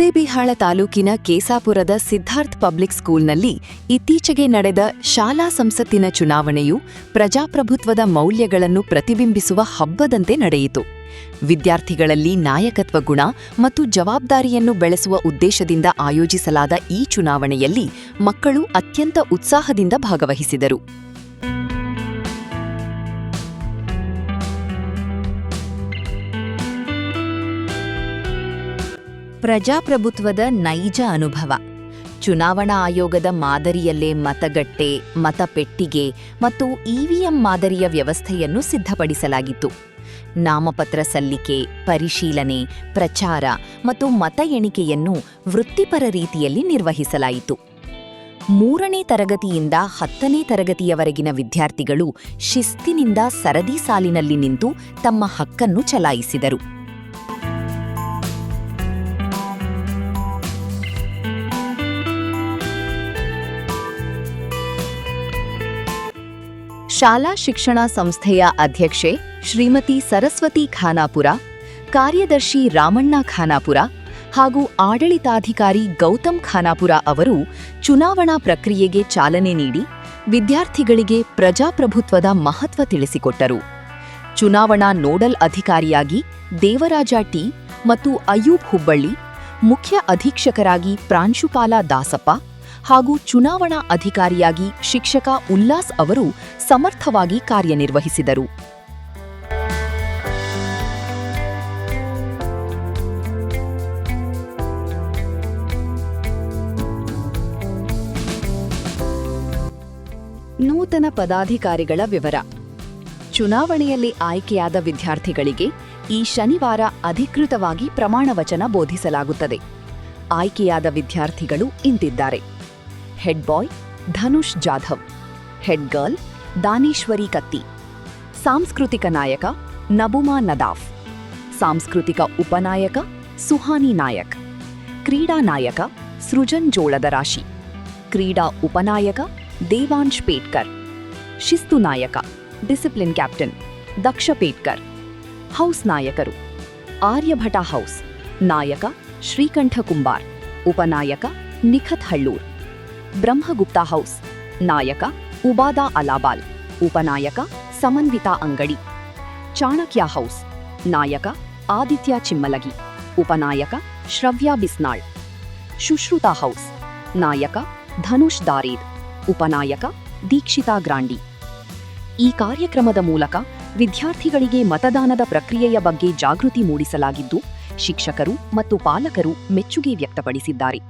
ಮುದ್ದೇಬಿಹಾಳ ತಾಲೂಕಿನ ಕೇಸಾಪುರದ ಸಿದ್ಧಾರ್ಥ್ ಪಬ್ಲಿಕ್ ಸ್ಕೂಲ್ನಲ್ಲಿ ಇತ್ತೀಚೆಗೆ ನಡೆದ ಶಾಲಾ ಸಂಸತ್ತಿನ ಚುನಾವಣೆಯು ಪ್ರಜಾಪ್ರಭುತ್ವದ ಮೌಲ್ಯಗಳನ್ನು ಪ್ರತಿಬಿಂಬಿಸುವ ಹಬ್ಬದಂತೆ ನಡೆಯಿತು. ವಿದ್ಯಾರ್ಥಿಗಳಲ್ಲಿ ನಾಯಕತ್ವ ಗುಣ ಮತ್ತು ಜವಾಬ್ದಾರಿಯನ್ನು ಬೆಳೆಸುವ ಉದ್ದೇಶದಿಂದ ಆಯೋಜಿಸಲಾದ ಈ ಚುನಾವಣೆಯಲ್ಲಿ ಮಕ್ಕಳು ಅತ್ಯಂತ ಉತ್ಸಾಹದಿಂದ ಭಾಗವಹಿಸಿದರು. ಪ್ರಜಾಪ್ರಭುತ್ವದ ನೈಜ ಅನುಭವ. ಚುನಾವಣಾ ಆಯೋಗದ ಮಾದರಿಯಲ್ಲೇ ಮತಗಟ್ಟೆ, ಮತಪೆಟ್ಟಿಗೆ ಮತ್ತು ಇವಿಎಂ ಮಾದರಿಯ ವ್ಯವಸ್ಥೆಯನ್ನು ಸಿದ್ಧಪಡಿಸಲಾಗಿತ್ತು. ನಾಮಪತ್ರ ಸಲ್ಲಿಕೆ, ಪರಿಶೀಲನೆ, ಪ್ರಚಾರ ಮತ್ತು ಮತ ಎಣಿಕೆಯನ್ನು ವೃತ್ತಿಪರ ರೀತಿಯಲ್ಲಿ ನಿರ್ವಹಿಸಲಾಯಿತು. 3ನೇ ತರಗತಿಯಿಂದ 10ನೇ ತರಗತಿಯವರೆಗಿನ ವಿದ್ಯಾರ್ಥಿಗಳು ಶಿಸ್ತಿನಿಂದ ಸರದಿ ಸಾಲಿನಲ್ಲಿ ನಿಂತು ತಮ್ಮ ಹಕ್ಕನ್ನು ಚಲಾಯಿಸಿದರು. ಶಾಲಾ ಶಿಕ್ಷಣ ಸಂಸ್ಥೆಯ ಅಧ್ಯಕ್ಷೆ ಶ್ರೀಮತಿ ಸರಸ್ವತಿ ಖಾನಾಪುರ, ಕಾರ್ಯದರ್ಶಿ ರಾಮಣ್ಣ ಖಾನಾಪುರ ಹಾಗೂ ಆಡಳಿತಾಧಿಕಾರಿ ಗೌತಮ್ ಖಾನಾಪುರ ಅವರು ಚುನಾವಣಾ ಪ್ರಕ್ರಿಯೆಗೆ ಚಾಲನೆ ನೀಡಿ ವಿದ್ಯಾರ್ಥಿಗಳಿಗೆ ಪ್ರಜಾಪ್ರಭುತ್ವದ ಮಹತ್ವ ತಿಳಿಸಿಕೊಟ್ಟರು. ಚುನಾವಣಾ ನೋಡಲ್ ಅಧಿಕಾರಿಯಾಗಿ ದೇವರಾಜ ಟಿ ಮತ್ತು ಅಯೂಬ್ ಹುಬ್ಬಳ್ಳಿ, ಮುಖ್ಯ ಅಧೀಕ್ಷಕರಾಗಿ ಪ್ರಾಂಶುಪಾಲ ದಾಸಪ್ಪ ಹಾಗೂ ಚುನಾವಣಾ ಅಧಿಕಾರಿಯಾಗಿ ಶಿಕ್ಷಕ ಉಲ್ಲಾಸ್ ಅವರು ಸಮರ್ಥವಾಗಿ ಕಾರ್ಯನಿರ್ವಹಿಸಿದರು. ನೂತನ ಪದಾಧಿಕಾರಿಗಳ ವಿವರ. ಚುನಾವಣೆಯಲ್ಲಿ ಆಯ್ಕೆಯಾದ ವಿದ್ಯಾರ್ಥಿಗಳಿಗೆ ಈ ಶನಿವಾರ ಅಧಿಕೃತವಾಗಿ ಪ್ರಮಾಣವಚನ ಬೋಧಿಸಲಾಗುತ್ತದೆ. ಆಯ್ಕೆಯಾದ ವಿದ್ಯಾರ್ಥಿಗಳು ಇಂತಿದ್ದಾರೆ: ಹೆಡ್ ಬಾಯ್ ಧನುಷ್ ಜಾಧವ್, ಹೆಡ್ ಗರ್ಲ್ ದಾನೇಶ್ವರಿ ಕತ್ತಿ, ಸಾಂಸ್ಕೃತಿಕ ನಾಯಕ ನಬುಮಾ ನದಾಫ್, ಸಾಂಸ್ಕೃತಿಕ ಉಪನಾಯಕ ಸುಹಾನಿ ನಾಯಕ್, ಕ್ರೀಡಾ ನಾಯಕ ಸೃಜನ್ ಜೋಳದ ರಾಶಿ, ಕ್ರೀಡಾ ಉಪನಾಯಕ ದೇವಾಂಶ್ ಪೇಟ್ಕರ್, ಶಿಸ್ತು ನಾಯಕ ಡಿಸಿಪ್ಲಿನ್ ಕ್ಯಾಪ್ಟನ್ ದಕ್ಷ ಪೇಟ್ಕರ್, ಹೌಸ್ ನಾಯಕರು ಆರ್ಯಭಟ ಹೌಸ್, ನಾಯಕ ಶ್ರೀಕಂಠ ಕುಂಬಾರ್, ಉಪನಾಯಕ ನಿಖತ್ ಹಳ್ಳೂರ್, ಬ್ರಹ್ಮಗುಪ್ತ ಹೌಸ್, ನಾಯಕ ಉಬಾದಾ ಅಲಾಬಾಲ್, ಉಪನಾಯಕ ಸಮನ್ವಿತಾ ಅಂಗಡಿ, ಚಾಣಕ್ಯ ಹೌಸ್, ನಾಯಕ ಆದಿತ್ಯ ಚಿಮ್ಮಲಗಿ, ಉಪನಾಯಕ ಶ್ರವ್ಯಾ ಬಿಸ್ನಾಳ್, ಶುಶ್ರುತಾ ಹೌಸ್, ನಾಯಕ ಧನುಷ್ ದಾರೇದ್, ಉಪನಾಯಕ ದೀಕ್ಷಿತಾ ಗ್ರಾಂಡಿ. ಈ ಕಾರ್ಯಕ್ರಮದ ಮೂಲಕ ವಿದ್ಯಾರ್ಥಿಗಳಿಗೆ ಮತದಾನದ ಪ್ರಕ್ರಿಯೆಯ ಬಗ್ಗೆ ಜಾಗೃತಿ ಮೂಡಿಸಲಾಗಿದ್ದು, ಶಿಕ್ಷಕರು ಮತ್ತು ಪಾಲಕರು ಮೆಚ್ಚುಗೆ ವ್ಯಕ್ತಪಡಿಸಿದ್ದಾರೆ.